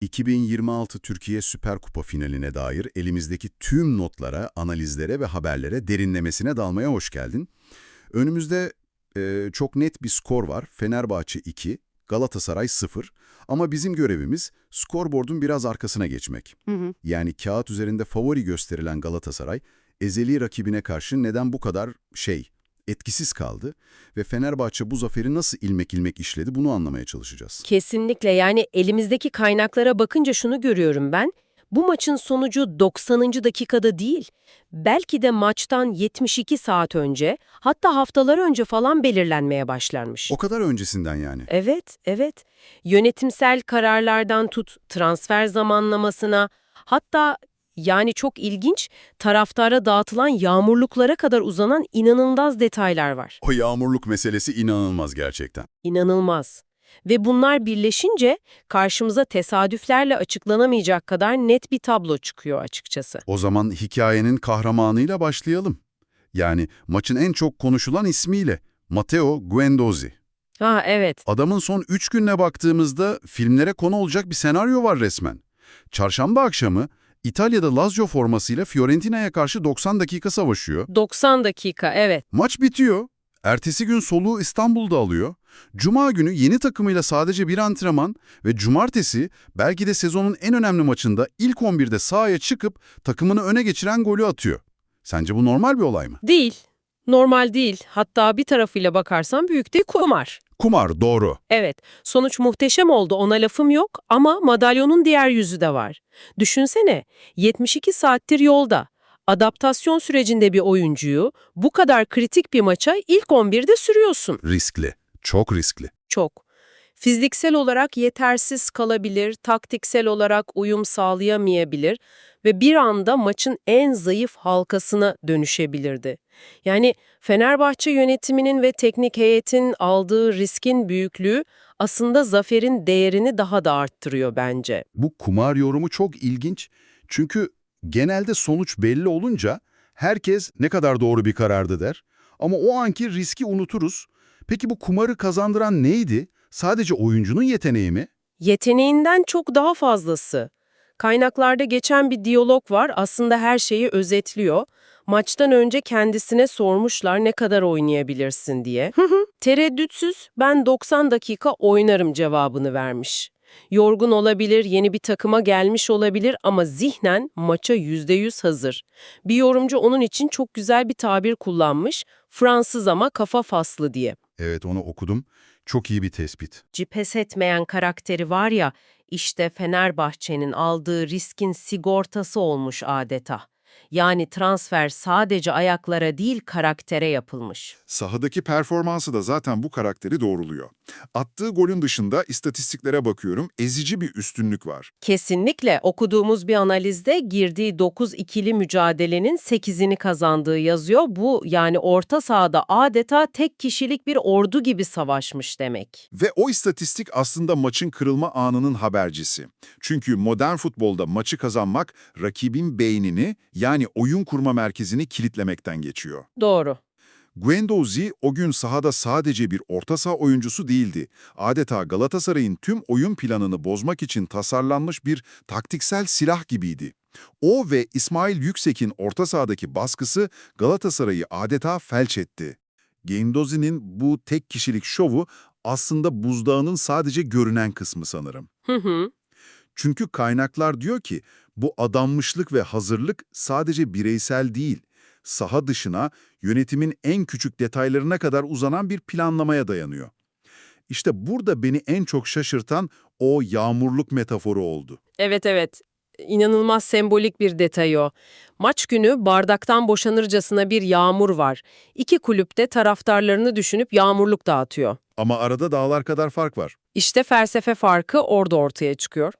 2026 Türkiye Süper Kupa finaline dair elimizdeki tüm notlara, analizlere ve haberlere derinlemesine dalmaya hoş geldin. Önümüzde çok net bir skor var. Fenerbahçe 2, Galatasaray 0. Ama bizim görevimiz skorboardun biraz arkasına geçmek. Yani kağıt üzerinde favori gösterilen Galatasaray, ezeli rakibine karşı neden bu kadar etkisiz kaldı ve Fenerbahçe bu zaferi nasıl ilmek ilmek işledi bunu anlamaya çalışacağız. Kesinlikle, yani elimizdeki kaynaklara bakınca şunu görüyorum ben. Bu maçın sonucu 90. dakikada değil, belki de maçtan 72 saat önce, hatta haftalar önce falan belirlenmeye başlanmış. O kadar öncesinden yani. Evet, evet. Yönetimsel kararlardan tut, transfer zamanlamasına, hatta yani çok ilginç, taraftara dağıtılan yağmurluklara kadar uzanan inanılmaz detaylar var. O yağmurluk meselesi inanılmaz gerçekten. İnanılmaz. Ve bunlar birleşince karşımıza tesadüflerle açıklanamayacak kadar net bir tablo çıkıyor açıkçası. O zaman hikayenin kahramanıyla başlayalım. Yani maçın en çok konuşulan ismiyle, Matteo Guendouzi. Ha evet, Adamın son 3 gününe baktığımızda filmlere konu olacak bir senaryo var resmen. Çarşamba akşamı İtalya'da Lazio formasıyla Fiorentina'ya karşı 90 dakika savaşıyor. 90 dakika evet. Maç bitiyor. Ertesi gün soluğu İstanbul'da alıyor. Cuma günü yeni takımıyla sadece bir antrenman ve cumartesi belki de sezonun en önemli maçında ilk 11'de sahaya çıkıp takımını öne geçiren golü atıyor. Sence bu normal bir olay mı? Değil, normal değil. Hatta bir tarafıyla bakarsan büyük de kumar. Kumar, doğru. Evet, sonuç muhteşem oldu, ona lafım yok, ama madalyonun diğer yüzü de var. Düşünsene, 72 saattir yolda. Adaptasyon sürecinde bir oyuncuyu bu kadar kritik bir maça ilk 11'de sürüyorsun. Riskli, çok riskli. Çok. Fiziksel olarak yetersiz kalabilir, taktiksel olarak uyum sağlayamayabilir ve bir anda maçın en zayıf halkasına dönüşebilirdi. Yani Fenerbahçe yönetiminin ve teknik heyetin aldığı riskin büyüklüğü aslında zaferin değerini daha da arttırıyor bence. Bu kumar yorumu çok ilginç. Çünkü genelde sonuç belli olunca herkes ne kadar doğru bir karardı der. Ama o anki riski unuturuz. Peki bu kumarı kazandıran neydi? Sadece oyuncunun yeteneği mi? Yeteneğinden çok daha fazlası. Kaynaklarda geçen bir diyalog var, aslında her şeyi özetliyor. Maçtan önce kendisine sormuşlar ne kadar oynayabilirsin diye. Tereddütsüz ben 90 dakika oynarım cevabını vermiş. Yorgun olabilir, yeni bir takıma gelmiş olabilir ama zihnen maça %100 hazır. Bir yorumcu onun için çok güzel bir tabir kullanmış, Fransız ama kafa faslı diye. Evet, onu okudum. Çok iyi bir tespit. Pes etmeyen karakteri var ya, işte Fenerbahçe'nin aldığı riskin sigortası olmuş adeta. Yani transfer sadece ayaklara değil karaktere yapılmış. Sahadaki performansı da zaten bu karakteri doğruluyor. Attığı golün dışında istatistiklere bakıyorum, ezici bir üstünlük var. Kesinlikle okuduğumuz bir analizde girdiği 9 ikili mücadelenin 8'ini kazandığı yazıyor. Bu yani orta sahada adeta tek kişilik bir ordu gibi savaşmış demek. Ve o istatistik aslında maçın kırılma anının habercisi. Çünkü modern futbolda maçı kazanmak rakibin beynini yani oyun kurma merkezini kilitlemekten geçiyor. Doğru. Guendouzi o gün sahada sadece bir orta saha oyuncusu değildi. Adeta Galatasaray'ın tüm oyun planını bozmak için tasarlanmış bir taktiksel silah gibiydi. O ve İsmail Yüksek'in orta sahadaki baskısı Galatasaray'ı adeta felç etti. Guendouzi'nin bu tek kişilik şovu aslında buzdağının sadece görünen kısmı sanırım. Hı hı. Çünkü kaynaklar diyor ki bu adanmışlık ve hazırlık sadece bireysel değil, saha dışına, yönetimin en küçük detaylarına kadar uzanan bir planlamaya dayanıyor. İşte burada beni en çok şaşırtan o yağmurluk metaforu oldu. Evet evet. İnanılmaz sembolik bir detay o. Maç günü bardaktan boşanırcasına bir yağmur var. İki kulüp de taraftarlarını düşünüp yağmurluk dağıtıyor. Ama arada dağlar kadar fark var. İşte felsefe farkı orada ortaya çıkıyor.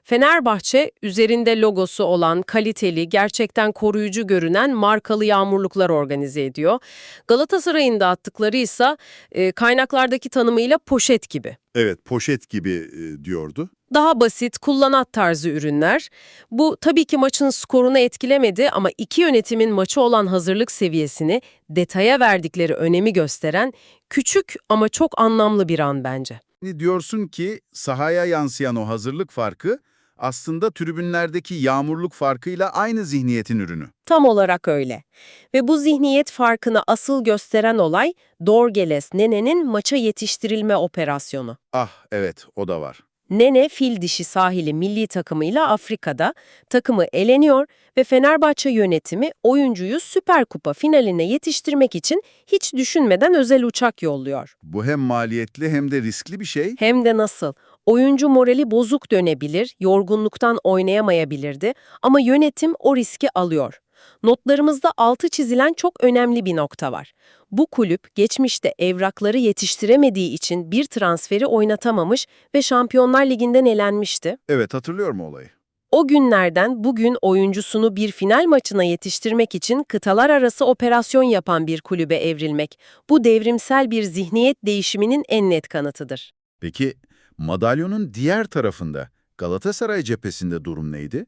Fenerbahçe, üzerinde logosu olan, kaliteli, gerçekten koruyucu görünen markalı yağmurluklar organize ediyor. Galatasaray'ın da attıkları ise kaynaklardaki tanımıyla poşet gibi. Evet, poşet gibi diyordu. Daha basit, kullanat tarzı ürünler. Bu tabii ki maçın skorunu etkilemedi ama iki yönetimin maçı olan hazırlık seviyesini, detaya verdikleri önemi gösteren küçük ama çok anlamlı bir an bence. Diyorsun ki sahaya yansıyan o hazırlık farkı Aslında tribünlerdeki yağmurluk farkıyla aynı zihniyetin ürünü. Tam olarak öyle. Ve bu zihniyet farkını asıl gösteren olay Dorgeles Nene'nin maça yetiştirilme operasyonu. Ah evet, o da var. Nene fil dişi sahili milli takımıyla Afrika'da takımı eleniyor ve Fenerbahçe yönetimi oyuncuyu Süper Kupa finaline yetiştirmek için hiç düşünmeden özel uçak yolluyor. Bu hem maliyetli hem de riskli bir şey. Hem de nasıl? Oyuncu morali bozuk dönebilir, yorgunluktan oynayamayabilirdi ama yönetim o riski alıyor. Notlarımızda altı çizilen çok önemli bir nokta var. Bu kulüp geçmişte evrakları yetiştiremediği için bir transferi oynatamamış ve Şampiyonlar Ligi'nden elenmişti. Evet, hatırlıyorum olayı. O günlerden bugün oyuncusunu bir final maçına yetiştirmek için kıtalar arası operasyon yapan bir kulübe evrilmek, bu devrimsel bir zihniyet değişiminin en net kanıtıdır. Peki madalyonun diğer tarafında Galatasaray cephesinde durum neydi?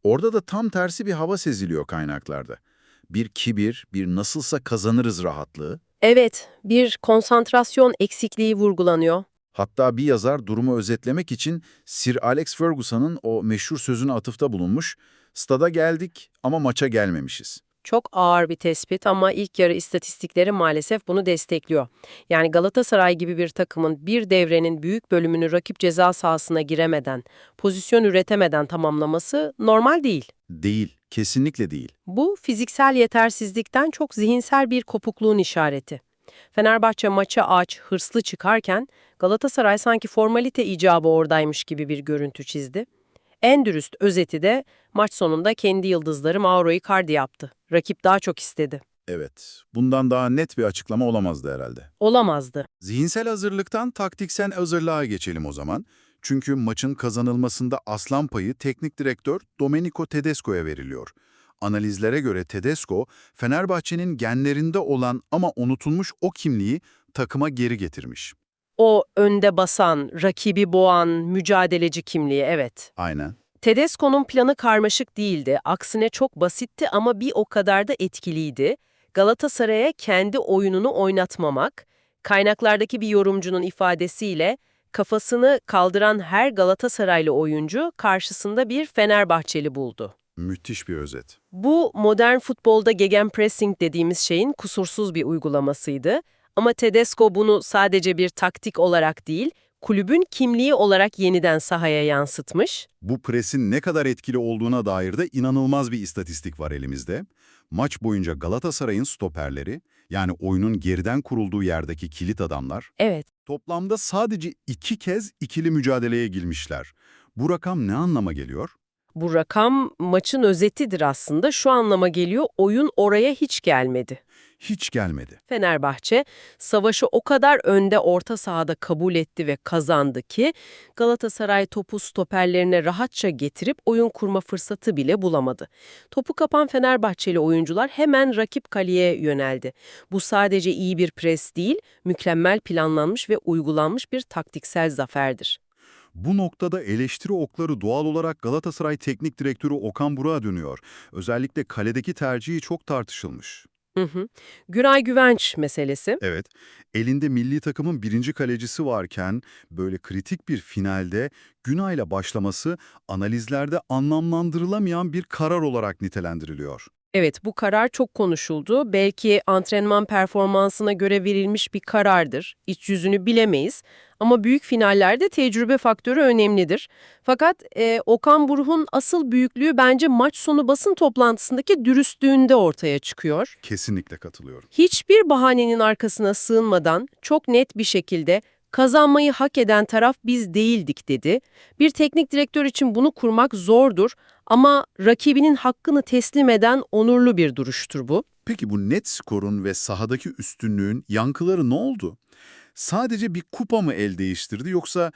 Orada da tam tersi bir hava seziliyor kaynaklarda. Bir kibir, bir nasılsa kazanırız rahatlığı. Evet, bir konsantrasyon eksikliği vurgulanıyor. Hatta bir yazar durumu özetlemek için Sir Alex Ferguson'ın o meşhur sözüne atıfta bulunmuş. Stada geldik ama maça gelmemişiz. Çok ağır bir tespit ama ilk yarı istatistikleri maalesef bunu destekliyor. Yani Galatasaray gibi bir takımın bir devrenin büyük bölümünü rakip ceza sahasına giremeden, pozisyon üretemeden tamamlaması normal değil. Değil, kesinlikle değil. Bu fiziksel yetersizlikten çok zihinsel bir kopukluğun işareti. Fenerbahçe maça aç, hırslı çıkarken Galatasaray sanki formalite icabı oradaymış gibi bir görüntü çizdi. En dürüst özeti de maç sonunda kendi yıldızları Mauro Icardi yaptı. Rakip daha çok istedi. Evet, bundan daha net bir açıklama olamazdı herhalde. Olamazdı. Zihinsel hazırlıktan taktiksel hazırlığa geçelim o zaman. Çünkü maçın kazanılmasında aslan payı teknik direktör Domenico Tedesco'ya veriliyor. Analizlere göre Tedesco, Fenerbahçe'nin genlerinde olan ama unutulmuş o kimliği takıma geri getirmiş. O önde basan, rakibi boğan, mücadeleci kimliği, evet. Aynen. Tedesco'nun planı karmaşık değildi. Aksine çok basitti ama bir o kadar da etkiliydi. Galatasaray'a kendi oyununu oynatmamak, kaynaklardaki bir yorumcunun ifadesiyle kafasını kaldıran her Galatasaraylı oyuncu karşısında bir Fenerbahçeli buldu. Müthiş bir özet. Bu modern futbolda gegenpressing dediğimiz şeyin kusursuz bir uygulamasıydı. Ama Tedesco bunu sadece bir taktik olarak değil, kulübün kimliği olarak yeniden sahaya yansıtmış. Bu presin ne kadar etkili olduğuna dair de inanılmaz bir istatistik var elimizde. Maç boyunca Galatasaray'ın stoperleri, yani oyunun geriden kurulduğu yerdeki kilit adamlar, Evet, toplamda sadece 2 kez ikili mücadeleye girmişler. Bu rakam ne anlama geliyor? bu rakam maçın özetidir aslında. Şu anlama geliyor, oyun oraya hiç gelmedi. Hiç gelmedi. Fenerbahçe savaşı o kadar önde orta sahada kabul etti ve kazandı ki Galatasaray topu stoperlerine rahatça getirip oyun kurma fırsatı bile bulamadı. Topu kapan Fenerbahçeli oyuncular hemen rakip kaleye yöneldi. Bu sadece iyi bir pres değil, mükemmel planlanmış ve uygulanmış bir taktiksel zaferdir. Bu noktada eleştiri okları doğal olarak Galatasaray Teknik Direktörü Okan Buruk'a dönüyor. Özellikle kaledeki tercihi çok tartışılmış. Güray Güvenç meselesi. Evet, elinde milli takımın birinci kalecisi varken böyle kritik bir finalde Günay'la başlaması analizlerde anlamlandırılamayan bir karar olarak nitelendiriliyor. Evet, bu karar çok konuşuldu. Belki antrenman performansına göre verilmiş bir karardır. İç yüzünü bilemeyiz. Ama büyük finallerde tecrübe faktörü önemlidir. Fakat Okan Buruk'un asıl büyüklüğü bence maç sonu basın toplantısındaki dürüstlüğünde ortaya çıkıyor. Kesinlikle katılıyorum. Hiçbir bahanenin arkasına sığınmadan çok net bir şekilde kazanmayı hak eden taraf biz değildik dedi. Bir teknik direktör için bunu kurmak zordur ama rakibinin hakkını teslim eden onurlu bir duruştur bu. Peki bu net skorun ve sahadaki üstünlüğün yankıları ne oldu? Sadece bir kupa mı el değiştirdi yoksa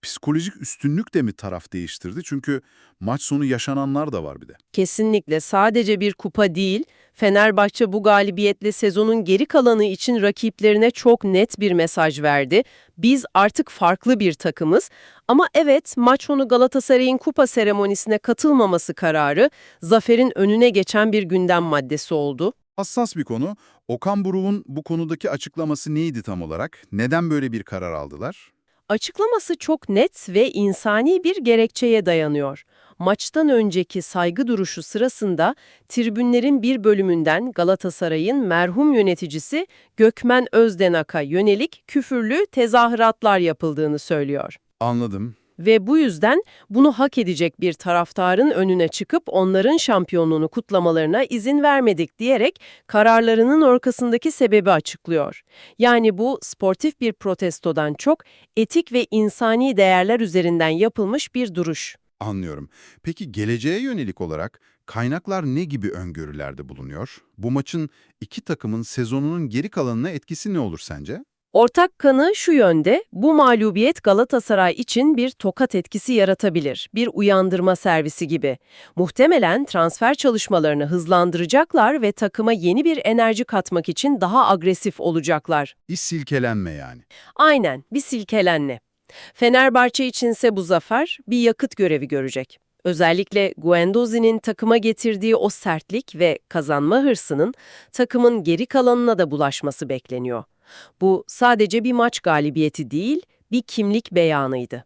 psikolojik üstünlük de mi taraf değiştirdi? Çünkü maç sonu yaşananlar da var bir de. Kesinlikle sadece bir kupa değil, Fenerbahçe bu galibiyetle sezonun geri kalanı için rakiplerine çok net bir mesaj verdi. Biz artık farklı bir takımız ama evet maç sonu Galatasaray'ın kupa seremonisine katılmaması kararı zaferin önüne geçen bir gündem maddesi oldu. Hassas bir konu. Okan Buruk'un bu konudaki açıklaması neydi tam olarak? Neden böyle bir karar aldılar? Açıklaması çok net ve insani bir gerekçeye dayanıyor. Maçtan önceki saygı duruşu sırasında tribünlerin bir bölümünden Galatasaray'ın merhum yöneticisi Gökmen Özdenak'a yönelik küfürlü tezahüratlar yapıldığını söylüyor. Anladım. Ve bu yüzden bunu hak edecek bir taraftarın önüne çıkıp onların şampiyonluğunu kutlamalarına izin vermedik diyerek kararlarının arkasındaki sebebi açıklıyor. Yani bu sportif bir protestodan çok etik ve insani değerler üzerinden yapılmış bir duruş. Anlıyorum. Peki geleceğe yönelik olarak kaynaklar ne gibi öngörülerde bulunuyor? Bu maçın iki takımın sezonunun geri kalanına etkisi ne olur sence? Ortak kanı şu yönde, bu mağlubiyet Galatasaray için bir tokat etkisi yaratabilir, bir uyandırma servisi gibi. Muhtemelen transfer çalışmalarını hızlandıracaklar ve takıma yeni bir enerji katmak için daha agresif olacaklar. İş silkelenme yani. Aynen, bir silkelenme. Fenerbahçe içinse bu zafer bir yakıt görevi görecek. Özellikle Guendouzi'nin takıma getirdiği o sertlik ve kazanma hırsının takımın geri kalanına da bulaşması bekleniyor. Bu sadece bir maç galibiyeti değil, bir kimlik beyanıydı.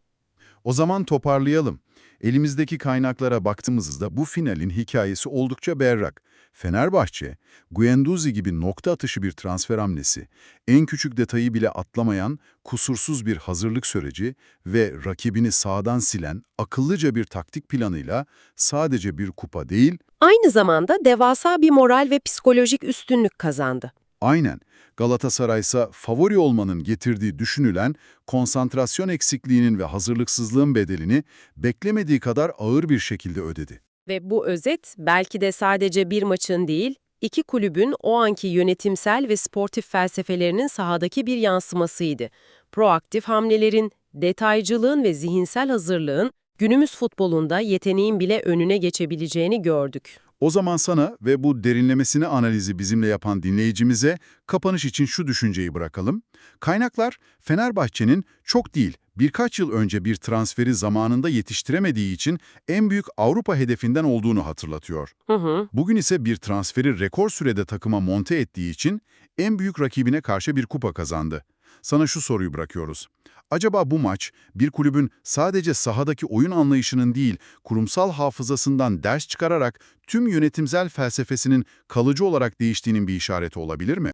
O zaman toparlayalım. Elimizdeki kaynaklara baktığımızda bu finalin hikayesi oldukça berrak. Fenerbahçe, Guendouzi gibi nokta atışı bir transfer hamlesi, en küçük detayı bile atlamayan, kusursuz bir hazırlık süreci ve rakibini sağdan silen akıllıca bir taktik planıyla sadece bir kupa değil, Aynı zamanda devasa bir moral ve psikolojik üstünlük kazandı. aynen Galatasaray ise favori olmanın getirdiği düşünülen konsantrasyon eksikliğinin ve hazırlıksızlığın bedelini beklemediği kadar ağır bir şekilde ödedi. Ve bu özet belki de sadece bir maçın değil, iki kulübün o anki yönetimsel ve sportif felsefelerinin sahadaki bir yansımasıydı. Proaktif hamlelerin, detaycılığın ve zihinsel hazırlığın günümüz futbolunda yeteneğin bile önüne geçebileceğini gördük. O zaman sana ve bu derinlemesine analizi bizimle yapan dinleyicimize kapanış için şu düşünceyi bırakalım. Kaynaklar Fenerbahçe'nin çok değil birkaç yıl önce bir transferi zamanında yetiştiremediği için en büyük Avrupa hedefinden olduğunu hatırlatıyor. Bugün ise bir transferi rekor sürede takıma monte ettiği için en büyük rakibine karşı bir kupa kazandı. Sana şu soruyu bırakıyoruz. Acaba bu maç bir kulübün sadece sahadaki oyun anlayışının değil, kurumsal hafızasından ders çıkararak tüm yönetimsel felsefesinin kalıcı olarak değiştiğinin bir işareti olabilir mi?